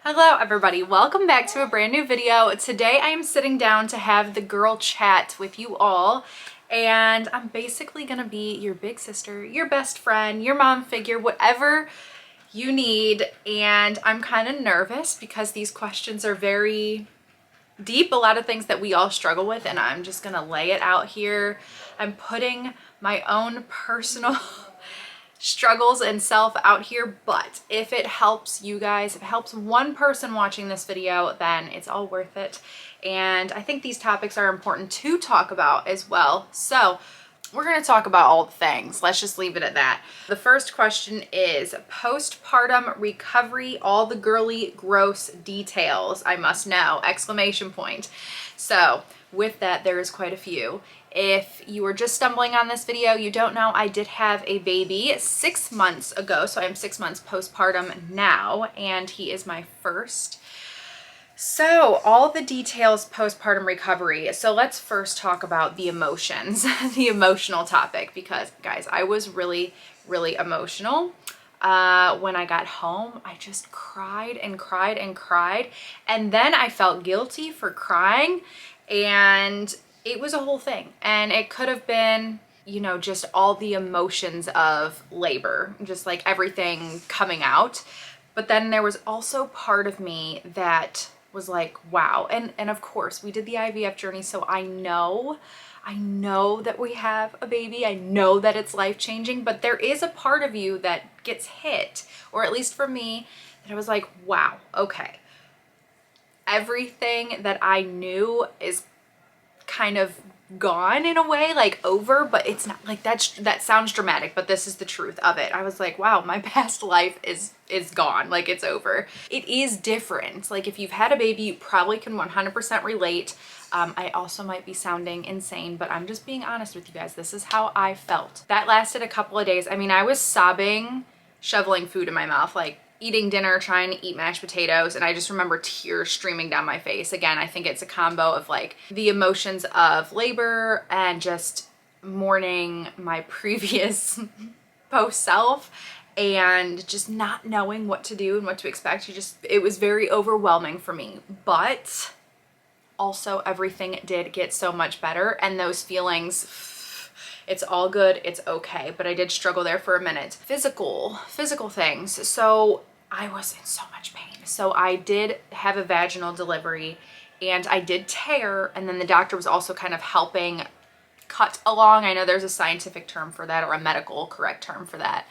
Hello everybody, welcome back to a brand new video. Today I am sitting down to have the girl chat with you all, and I'm basically gonna be your big sister, your best friend, your mom figure, whatever you need. And I'm kind of nervous because these questions are very deep, a lot of things that we all struggle with, and I'm just gonna lay it out here. I'm putting my own personal struggles and self out here, but if it helps you guys, if it helps one person watching this video, then it's all worth it. And I think these topics are important to talk about as well. So we're going to talk about all the things. Let's just leave it at that. The first question is postpartum recovery, all the girly gross details I must know, exclamation point. So with that, there is quite a few. If you were just stumbling on this video, you don't know, I did have a baby 6 months ago. So I'm 6 months postpartum now, and he is my first. So all the details postpartum recovery. So let's first talk about the emotions, the emotional topic, because guys, I was really emotional. When I got home, I just cried and cried and cried. And then I felt guilty for crying, and it was a whole thing. And it could have been, you know, just all the emotions of labor, just like everything coming out. But then there was also part of me that was like, wow. And of course we did the IVF journey. So I know that we have a baby. I know that it's life-changing, but there is a part of you that gets hit, or at least for me, that I was like, wow, okay. Everything that I knew is kind of gone in a way, like over, but it's not like that sounds dramatic, but this is the truth of it. I was like, wow, my past life is gone, like it's over. It is different. Like if you've had a baby, you probably can 100% relate. I also might be sounding insane, but I'm just being honest with you guys. This is how I felt. That lasted a couple of days. I mean, I was sobbing, shoveling food in my mouth, like eating dinner, trying to eat mashed potatoes, and I just remember tears streaming down my face. Again, I think it's a combo of like the emotions of labor and just mourning my previous post self and just not knowing what to do and what to expect. It was very overwhelming for me, but also everything did get so much better, and those feelings, it's all good, it's okay. But I did struggle there for a minute. Physical things. So I was in so much pain. So I did have a vaginal delivery, and I did tear, and then the doctor was also kind of helping cut along. I know there's a scientific term for that, or a medical correct term for that.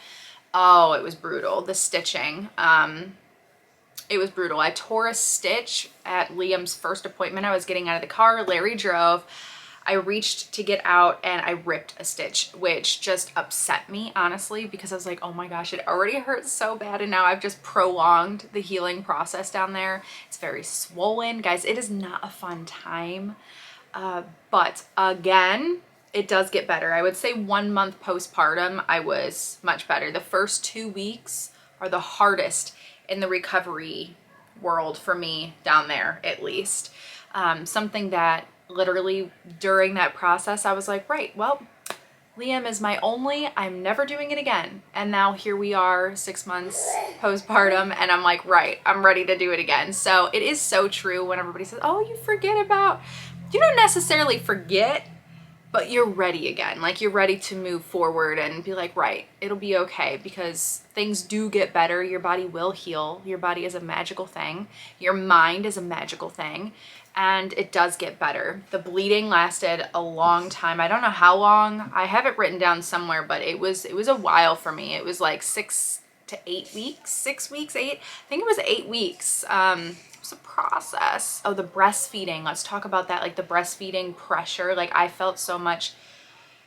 Oh, it was brutal. The stitching, it was brutal. I tore a stitch at Liam's first appointment. I was getting out of the car, Larry drove. I reached to get out and I ripped a stitch, which just upset me, honestly, because I was like, oh my gosh, it already hurts so bad, and now I've just prolonged the healing process down there. It's very swollen. Guys, it is not a fun time. But again, it does get better. I would say 1 month postpartum, I was much better. The first 2 weeks are the hardest in the recovery world for me down there, at least. Something that literally during that process, I was like, right, well, Liam is my only, I'm never doing it again. And now here we are 6 months postpartum, and I'm like, right, I'm ready to do it again. So it is so true when everybody says, oh, you don't necessarily forget, but you're ready again. Like you're ready to move forward and be like, right, it'll be okay, because things do get better. Your body will heal. Your body is a magical thing. Your mind is a magical thing, and it does get better. The bleeding lasted a long time. I don't know how long. I have it written down somewhere, but it was a while for me. It was like 6 to 8 weeks, 6 weeks, 8. I think it was 8 weeks. It was a process. Oh, the breastfeeding. Let's talk about that. Like the breastfeeding pressure. Like I felt so much.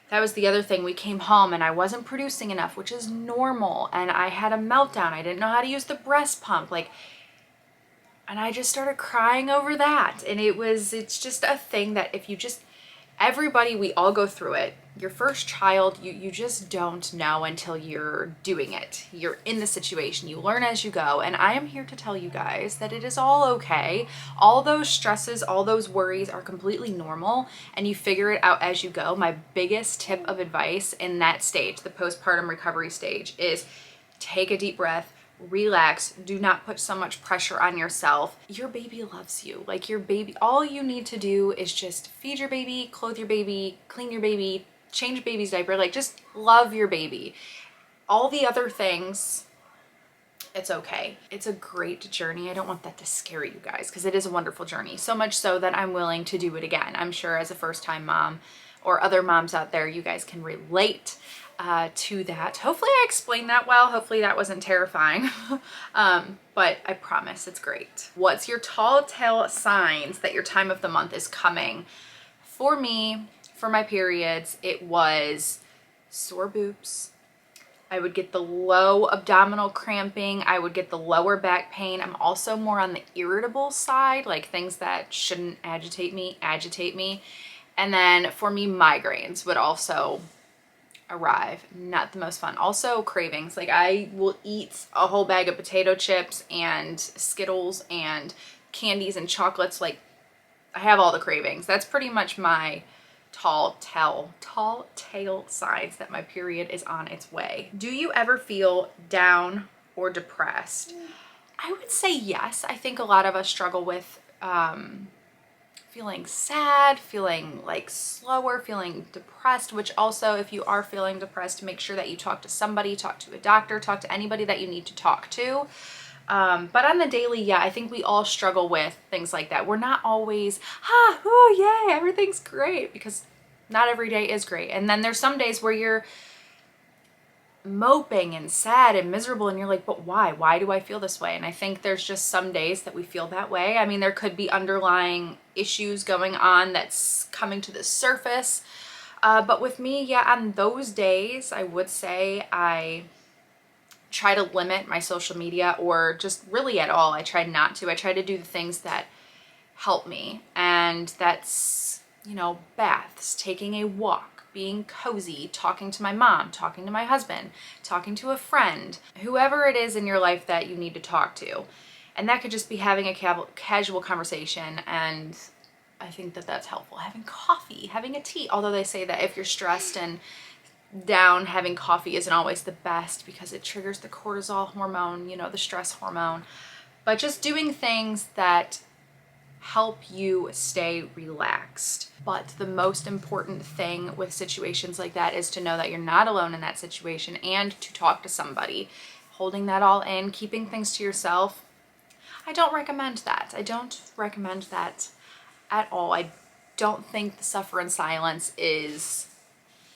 That was the other thing. We came home and I wasn't producing enough, which is normal. And I had a meltdown. I didn't know how to use the breast pump. And I just started crying over that. And it's just a thing that if you just, everybody, we all go through it. Your first child, you just don't know until you're doing it. You're in the situation. You learn as you go. And I am here to tell you guys that it is all okay. All those stresses, all those worries are completely normal, and you figure it out as you go. My biggest tip of advice in that stage, the postpartum recovery stage, is take a deep breath, relax. Do not put so much pressure on yourself. Your baby loves you. Like, your baby, all you need to do is just feed your baby, clothe your baby, clean your baby, change baby's diaper. Like, just love your baby. All the other things, it's okay. It's a great journey. I don't want that to scare you guys, because it is a wonderful journey. So much so that I'm willing to do it again. I'm sure as a first-time mom or other moms out there, you guys can relate to that. Hopefully I explained that well. Hopefully that wasn't terrifying. But I promise it's great. What's your tall tale signs that your time of the month is coming? For me, for my periods, it was sore boobs. I would get the low abdominal cramping. I would get the lower back pain. I'm also more on the irritable side, like things that shouldn't agitate me. And then for me, migraines would also arrive. Not the most fun. Also cravings. Like, I will eat a whole bag of potato chips and Skittles and candies and chocolates. Like, I have all the cravings. That's pretty much my tall tale signs that my period is on its way. Do you ever feel down or depressed? I would say yes. I think a lot of us struggle with feeling sad, feeling like slower, feeling depressed, which also, if you are feeling depressed, make sure that you talk to somebody, talk to a doctor, talk to anybody that you need to talk to. But on the daily, yeah, I think we all struggle with things like that. We're not always, oh yay, everything's great, because not every day is great. And then there's some days where you're moping and sad and miserable, and you're like, but why? Why do I feel this way? And I think there's just some days that we feel that way. I mean, there could be underlying issues going on that's coming to the surface. But with me, yeah, on those days, I would say I try to limit my social media, or just really at all. I try not to. I try to do the things that help me. And that's, you know, baths, taking a walk, being cozy, talking to my mom, talking to my husband, talking to a friend, whoever it is in your life that you need to talk to. And that could just be having a casual conversation. And I think that that's helpful. Having coffee, having a tea. Although they say that if you're stressed and down, having coffee isn't always the best, because it triggers the cortisol hormone, you know, the stress hormone. But just doing things that help you stay relaxed. But the most important thing with situations like that is to know that you're not alone in that situation, and to talk to somebody. Holding that all in, keeping things to yourself, I don't recommend that. I don't recommend that at all. I don't think the suffer in silence is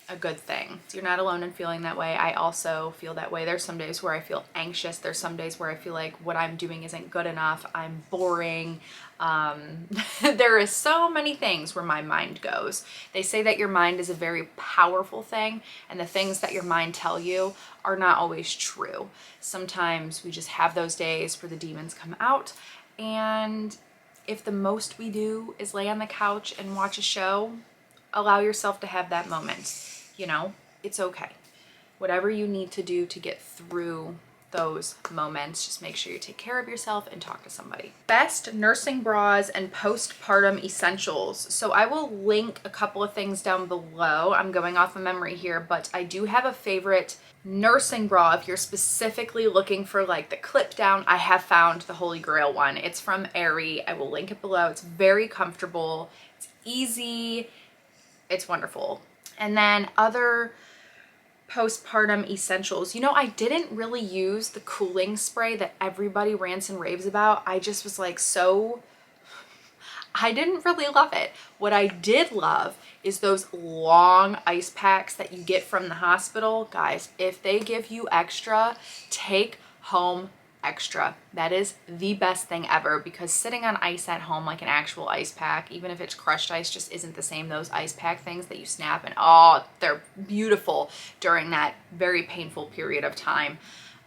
a good thing. You're not alone in feeling that way. I also feel that way. There's some days where I feel anxious. There's some days where I feel like what I'm doing isn't good enough. I'm boring. There is so many things where my mind goes. They say that your mind is a very powerful thing, and the things that your mind tell you are not always true. Sometimes we just have those days where the demons come out, and if the most we do is lay on the couch and watch a show, allow yourself to have that moment. You know, it's okay. Whatever you need to do to get through those moments, just make sure you take care of yourself and talk to somebody. Best nursing bras and postpartum essentials. So I will link a couple of things down below. I'm going off of memory here, but I do have a favorite nursing bra. If you're specifically looking for like the clip down, I have found the Holy Grail one. It's from Aerie. I will link it below. It's very comfortable. It's easy. It's wonderful. And then other postpartum essentials. You know, I didn't really use the cooling spray that everybody rants and raves about. I just was like, I didn't really love it. What I did love is those long ice packs that you get from the hospital. Guys, if they give you extra, take home extra. That is the best thing ever, because sitting on ice at home, like an actual ice pack, even if it's crushed ice, just isn't the same. Those ice pack things that you snap, and oh, they're beautiful during that very painful period of time.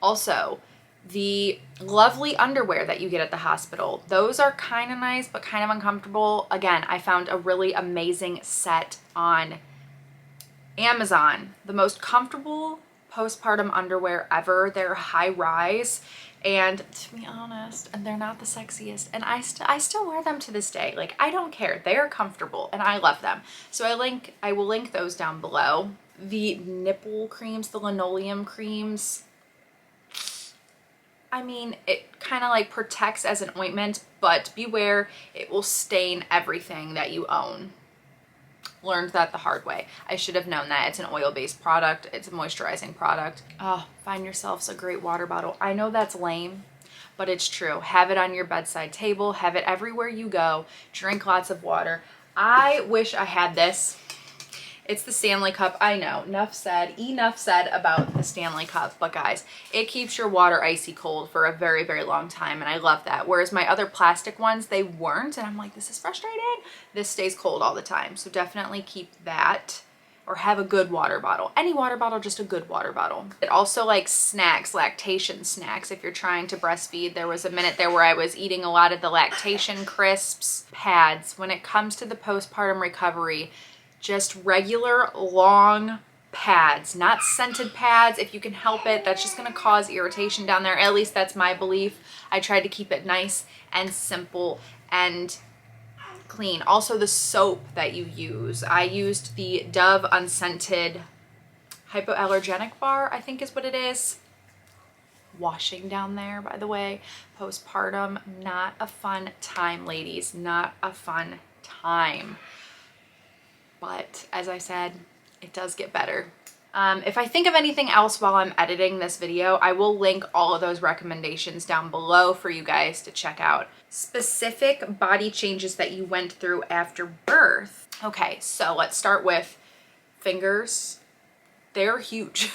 Also, the lovely underwear that you get at the hospital, those are kind of nice but kind of uncomfortable. Again, I found a really amazing set on Amazon. The most comfortable postpartum underwear ever. They're high rise, and to be honest, and they're not the sexiest, and I still wear them to this day. Like, I don't care. They are comfortable and I love them. So I will link those down below. The nipple creams, the linoleum creams, I mean, it kind of like protects as an ointment, but beware, it will stain everything that you own. Learned that the hard way. I should have known that. It's an oil-based product. It's a moisturizing product. Oh, find yourselves a great water bottle. I know that's lame, but it's true. Have it on your bedside table. Have it everywhere you go. Drink lots of water. I wish I had this. It's the Stanley Cup. I know, enough said about the Stanley Cup, but guys, it keeps your water icy cold for a very, very long time, and I love that. Whereas my other plastic ones, they weren't, and I'm like, this is frustrating. This stays cold all the time, so definitely keep that, or have a good water bottle. Any water bottle, just a good water bottle. It also like snacks, lactation snacks. If you're trying to breastfeed, there was a minute there where I was eating a lot of the lactation crisps. Pads. When it comes to the postpartum recovery, just regular long pads, not scented pads. If you can help it, that's just going to cause irritation down there. At least that's my belief. I tried to keep it nice and simple and clean. Also the soap that you use. I used the Dove unscented hypoallergenic bar, I think is what it is. Washing down there, by the way. Postpartum, not a fun time, ladies. Not a fun time. But as I said, it does get better. If I think of anything else while I'm editing this video, I will link all of those recommendations down below for you guys to check out. Specific body changes that you went through after birth. Okay, so let's start with fingers. They're huge.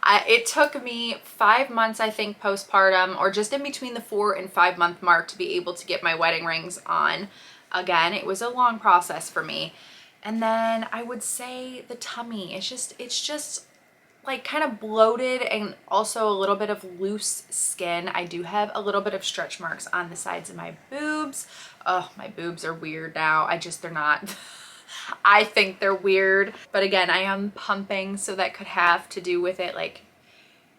It took me 5 months, I think, postpartum, or just in between the 4 and 5 month mark to be able to get my wedding rings on. Again, it was a long process for me. And then I would say the tummy, it's just like kind of bloated and also a little bit of loose skin. I do have a little bit of stretch marks on the sides of my boobs. Oh, my boobs are weird now. They're not. I think they're weird. But again, I am pumping, so that could have to do with it. Like,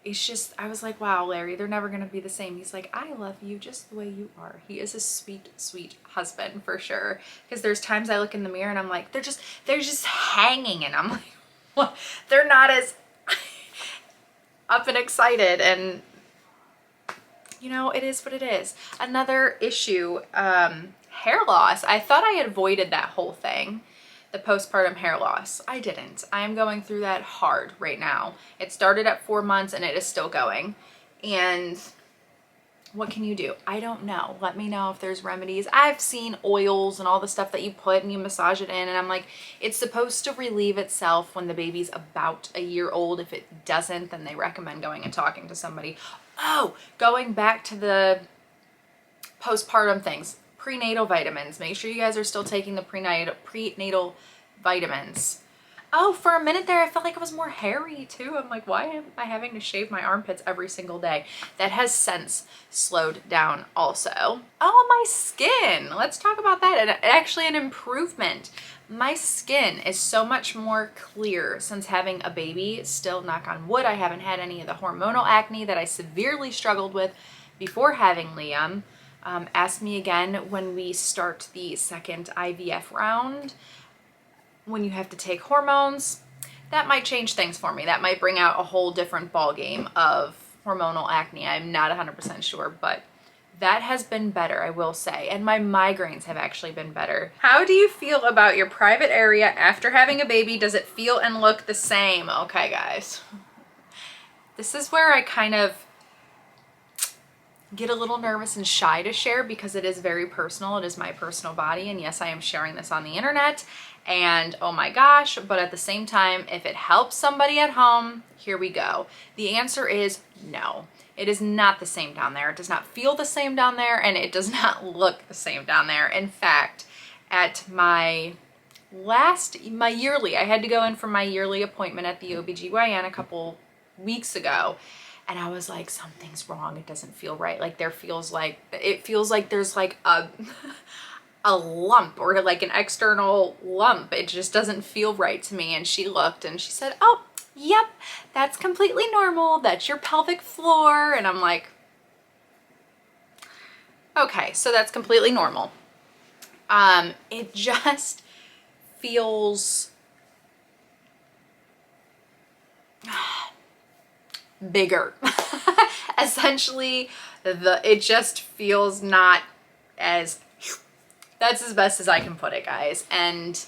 it's just, I was like, wow, Larry, they're never going to be the same. He's like, I love you just the way you are. He is a sweet, sweet husband for sure. Because there's times I look in the mirror and I'm like, they're just hanging. And I'm like, what? They're not as up and excited. And, you know, it is what it is. Another issue, hair loss. I thought I avoided that whole thing. The postpartum hair loss. I didn't. I am going through that hard right now. It started at 4 months and it is still going. And what can you do? I don't know. Let me know if there's remedies. I've seen oils and all the stuff that you put and you massage it in, and I'm like, it's supposed to relieve itself when the baby's about a year old. If it doesn't, then they recommend going and talking to somebody. Oh, going back to the postpartum things. Prenatal vitamins. Make sure you guys are still taking the prenatal vitamins. Oh, for a minute there, I felt like I was more hairy too. I'm like, why am I having to shave my armpits every single day? That has since slowed down also. Oh, my skin. Let's talk about that. And actually an improvement. My skin is so much more clear since having a baby. Still, knock on wood, I haven't had any of the hormonal acne that I severely struggled with before having Liam. Ask me again when we start the second IVF round, when you have to take hormones. That might change things for me. That might bring out a whole different ball game of hormonal acne. I'm not 100% sure, but that has been better, I will say. And my migraines have actually been better. How do you feel about your private area after having a baby? Does it feel and look the same? Okay, guys. This is where I kind of get a little nervous and shy to share because it is very personal. It is my personal body, and yes, I am sharing this on the internet, and oh my gosh, but at the same time, if it helps somebody at home, here we go. The answer is no. It is not the same down there. It does not feel the same down there, and it does not look the same down there. In fact, at my yearly, I had to go in for my yearly appointment at the OBGYN a couple weeks ago. And I was like, something's wrong. It doesn't feel right. Like it feels like there's like a lump or like an external lump. It just doesn't feel right to me. And she looked and she said, oh, yep, that's completely normal. That's your pelvic floor. And I'm like, okay, so that's completely normal. It just feels bigger. Essentially, it just feels not as, that's as best as I can put it, guys. And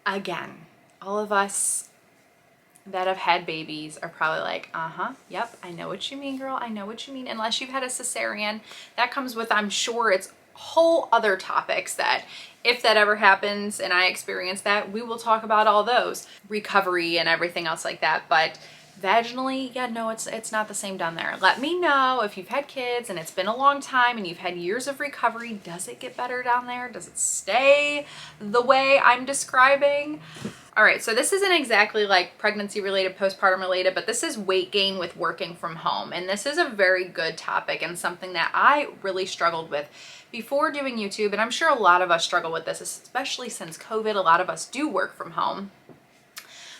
again, all of us that have had babies are probably like, yep, I know what you mean, girl. I know what you mean. Unless you've had a cesarean, that comes with, I'm sure it's whole other topics that if that ever happens and I experience that, we will talk about all those, recovery and everything else like that. But vaginally, yeah, no, it's not the same down there. Let me know if you've had kids and it's been a long time and you've had years of recovery. Does it get better down there? Does it stay the way I'm describing? All right, so this isn't exactly like pregnancy related, postpartum related, but this is weight gain with working from home. And this is a very good topic and something that I really struggled with before doing YouTube. And I'm sure a lot of us struggle with this, especially since COVID. A lot of us do work from home.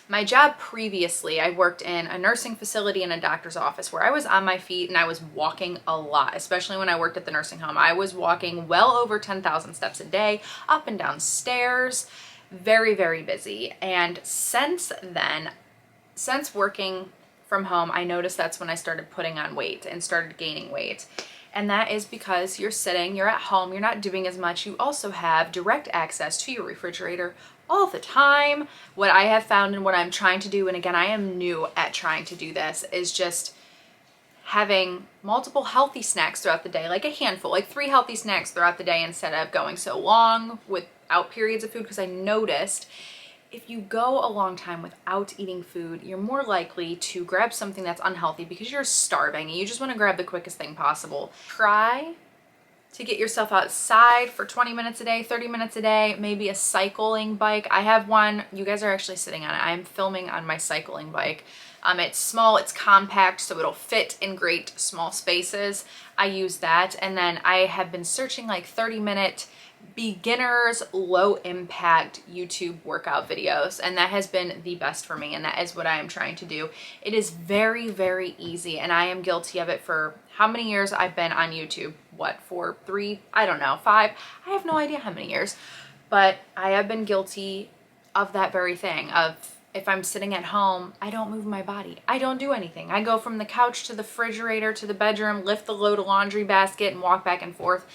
My job previously, I worked in a nursing facility and a doctor's office where I was on my feet and I was walking a lot, especially when I worked at the nursing home. I was walking well over 10,000 steps a day, up and down stairs, very, very busy. And since then, since working from home, I noticed that's when I started putting on weight and started gaining weight. And that is because you're sitting, you're at home, you're not doing as much. You also have direct access to your refrigerator all the time. What I have found and what I'm trying to do, and again, I am new at trying to do this, is just having multiple healthy snacks throughout the day, like a handful, like 3 healthy snacks throughout the day instead of going so long without periods of food. Because I noticed if you go a long time without eating food, you're more likely to grab something that's unhealthy because you're starving and you just want to grab the quickest thing possible. Try to get yourself outside for 20 minutes a day, 30 minutes a day, maybe a cycling bike. I have one. You guys are actually sitting on it. I'm filming on my cycling bike. It's small, it's compact, so it'll fit in great small spaces. I use that. And then I have been searching like 30-minute beginners, low impact YouTube workout videos, and that has been the best for me, and that is what I am trying to do. It is very, very easy, and I am guilty of it for how many years I've been on YouTube. What, for 3, I don't know, 5, I have no idea how many years, but I have been guilty of that very thing. Of if I'm sitting at home, I don't move my body, I don't do anything. I go from the couch to the refrigerator to the bedroom, lift the load of laundry basket and walk back and forth,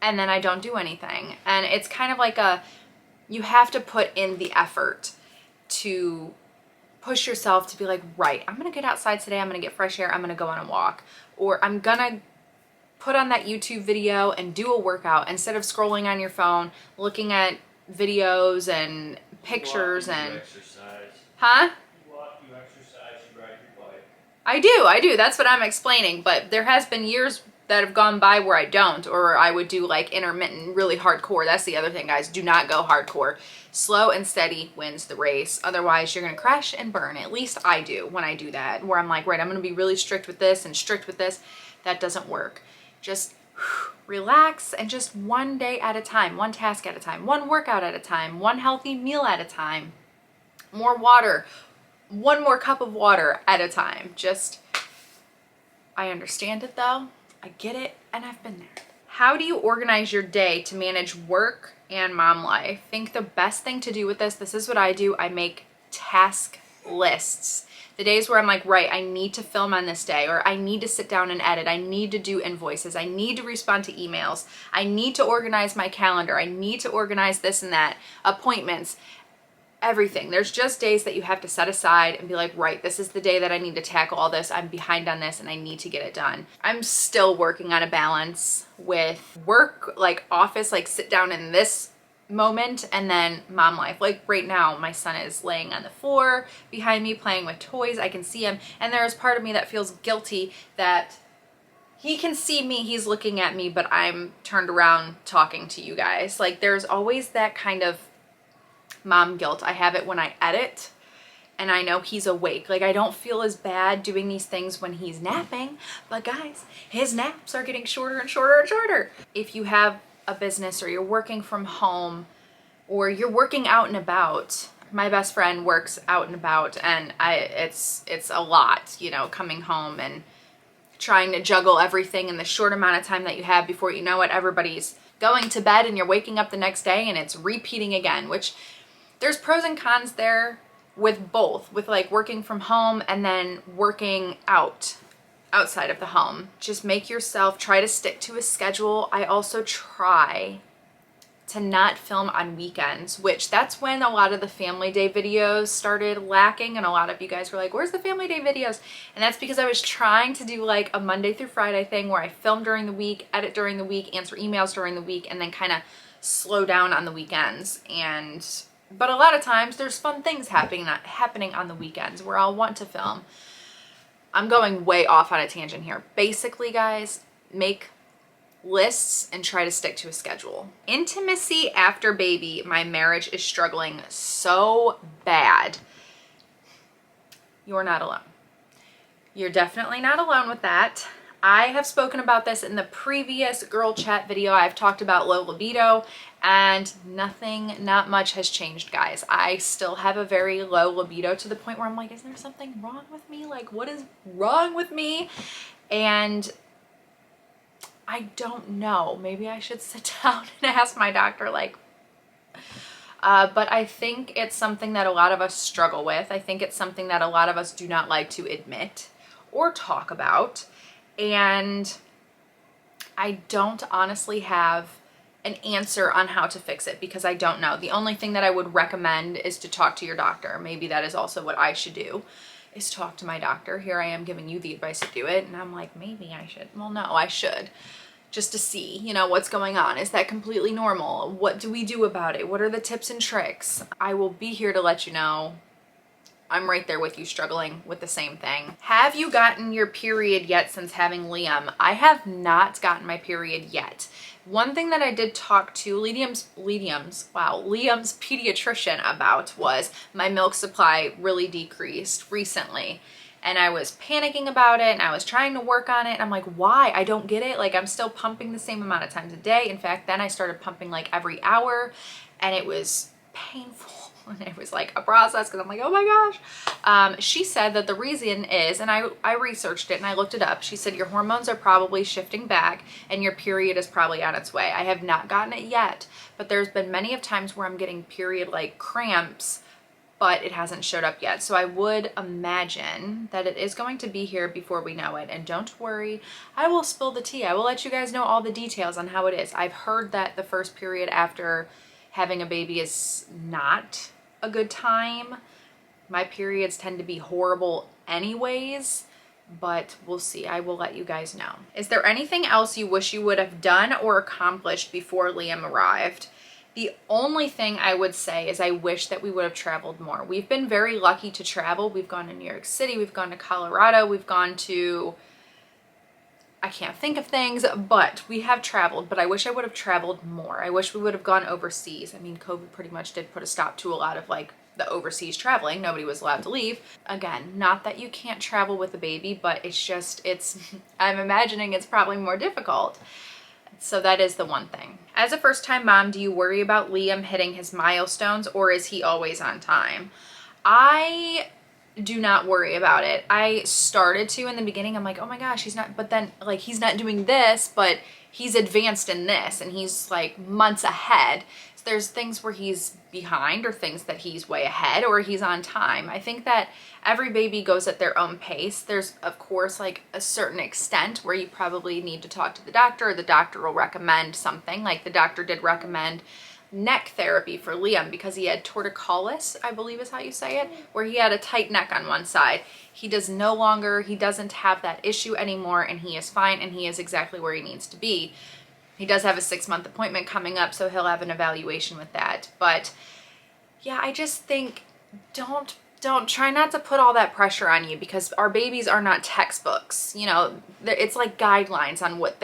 and then I don't do anything. And it's kind of like you have to put in the effort to push yourself to be like, right, I'm gonna get outside today, I'm gonna get fresh air, I'm gonna go on a walk, or I'm gonna put on that YouTube video and do a workout instead of scrolling on your phone, looking at videos and pictures and exercise. Huh? You walk, you exercise, you ride your bike. I do. That's what I'm explaining. But there has been years that have gone by where I don't, or I would do like intermittent, really hardcore. That's the other thing, guys. Do not go hardcore. Slow and steady wins the race. Otherwise, you're going to crash and burn. At least I do when I do that, where I'm like, right, I'm going to be really strict with this and strict with this. That doesn't work. Just relax and just one day at a time, one task at a time, one workout at a time, one healthy meal at a time, more water, one more cup of water at a time. Just, I understand it though. I get it, and I've been there. How do you organize your day to manage work and mom life? I think the best thing to do with this is what I do. I make task lists. The days where I'm like, right, I need to film on this day, or I need to sit down and edit. I need to do invoices. I need to respond to emails. I need to organize my calendar. I need to organize this and that, appointments, everything. There's just days that you have to set aside and be like, right, this is the day that I need to tackle all this. I'm behind on this and I need to get it done. I'm still working on a balance with work, like office, like sit down in this moment, and then mom life. Like right now, my son is laying on the floor behind me playing with toys. I can see him, and there is part of me that feels guilty that he can see me, he's looking at me, but I'm turned around talking to you guys. Like there's always that kind of mom guilt. I have it when I edit and I know he's awake. Like I don't feel as bad doing these things when he's napping, but guys, his naps are getting shorter and shorter and shorter. If you have a business, or you're working from home, or you're working out and about, my best friend works out and about, and it's a lot, you know, coming home and trying to juggle everything in the short amount of time that you have before you know it, everybody's going to bed and you're waking up the next day and it's repeating again, which there's pros and cons there. with both, with like working from home and then working outside of the home. Just make yourself try to stick to a schedule. I also try to not film on weekends, which that's when a lot of the family day videos started lacking, and a lot of you guys were like, where's the family day videos? And that's because I was trying to do like a Monday through Friday thing where I film during the week, edit during the week, answer emails during the week, and then kind of slow down on the weekends. But a lot of times there's fun things happening on the weekends where I'll want to film. I'm going way off on a tangent here. Basically, guys, make lists and try to stick to a schedule. Intimacy after baby. My marriage is struggling so bad. You're not alone. You're definitely not alone with that. I have spoken about this in the previous girl chat video. I've talked about low libido, and not much has changed, guys. I still have a very low libido to the point where I'm like, is there something wrong with me? Like, what is wrong with me? And I don't know. Maybe I should sit down and ask my doctor, like, but I think it's something that a lot of us struggle with. I think it's something that a lot of us do not like to admit or talk about. And I don't honestly have an answer on how to fix it because I don't know. The only thing that I would recommend is to talk to your doctor. Maybe that is also what I should do, is talk to my doctor. Here I am giving you the advice to do it, and I'm like, maybe I should. Well, no, I should. Just to see, you know, what's going on. Is that completely normal? What do we do about it? What are the tips and tricks? I will be here to let you know. I'm right there with you, struggling with the same thing. Have you gotten your period yet since having Liam? I have not gotten my period yet. One thing that I did talk to Liam's pediatrician about was my milk supply really decreased recently. And I was panicking about it, and I was trying to work on it. And I'm like, why? I don't get it. Like, I'm still pumping the same amount of times a day. In fact, then I started pumping like every hour, and it was painful. And it was like a process because I'm like, oh my gosh. She said that the reason is, and I researched it and I looked it up. She said your hormones are probably shifting back and your period is probably on its way. I have not gotten it yet, but there's been many of times where I'm getting period like cramps, but it hasn't showed up yet. So I would imagine that it is going to be here before we know it. And don't worry, I will spill the tea. I will let you guys know all the details on how it is. I've heard that the first period after having a baby is not a good time. My periods tend to be horrible anyways, but we'll see. I will let you guys know. Is there anything else you wish you would have done or accomplished before Liam arrived? The only thing I would say is I wish that we would have traveled more. We've been very lucky to travel. We've gone to New York City, we've gone to Colorado, we've gone to, I can't think of things, but we have traveled, but I wish I would have traveled more. I wish we would have gone overseas. I mean, COVID pretty much did put a stop to a lot of like the overseas traveling. Nobody was allowed to leave. Again, not that you can't travel with a baby, but I'm imagining it's probably more difficult. So that is the one thing. As a first-time mom, do you worry about Liam hitting his milestones, or is he always on time? I do not worry about it. I started to in the beginning. I'm like, oh my gosh, he's not, but then like he's not doing this, but he's advanced in this and he's like months ahead. So there's things where he's behind or things that he's way ahead or he's on time. I think that every baby goes at their own pace. There's of course like a certain extent where you probably need to talk to the doctor, or the doctor will recommend something. Like the doctor did recommend neck therapy for Liam because he had torticollis, I believe is how you say it, where he had a tight neck on one side. He doesn't have that issue anymore, and he is fine, and he is exactly where he needs to be. He does have a 6-month appointment coming up, so he'll have an evaluation with that. But yeah, I just think don't try not to put all that pressure on you, because our babies are not textbooks. You know, it's like guidelines on what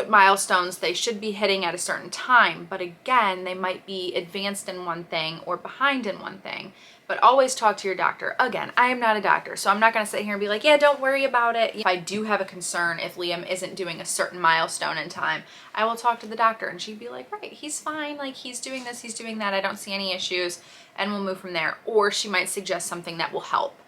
milestones they should be hitting at a certain time. But again, they might be advanced in one thing or behind in one thing. But always talk to your doctor. Again, I am not a doctor, so I'm not going to sit here and be like, yeah, don't worry about it. If I do have a concern, if Liam isn't doing a certain milestone in time, I will talk to the doctor, and she'd be like, right, he's fine. Like, he's doing this, he's doing that. I don't see any issues, and we'll move from there. Or she might suggest something that will help.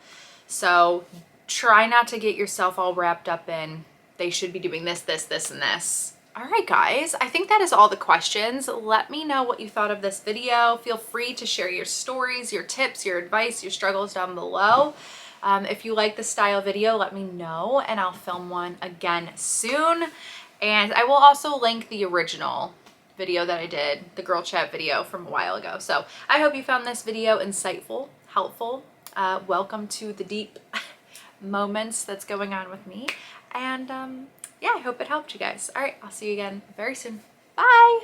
So try not to get yourself all wrapped up in, they should be doing this, this, this, and this. All right, guys, I think that is all the questions. Let me know what you thought of this video. Feel free to share your stories, your tips, your advice, your struggles down below. If you like this style video, let me know and I'll film one again soon. And I will also link the original video that I did, the girl chat video from a while ago. So I hope you found this video insightful, helpful. Welcome to the deep moments that's going on with me. And yeah, I hope it helped you guys. All right, I'll see you again very soon. Bye.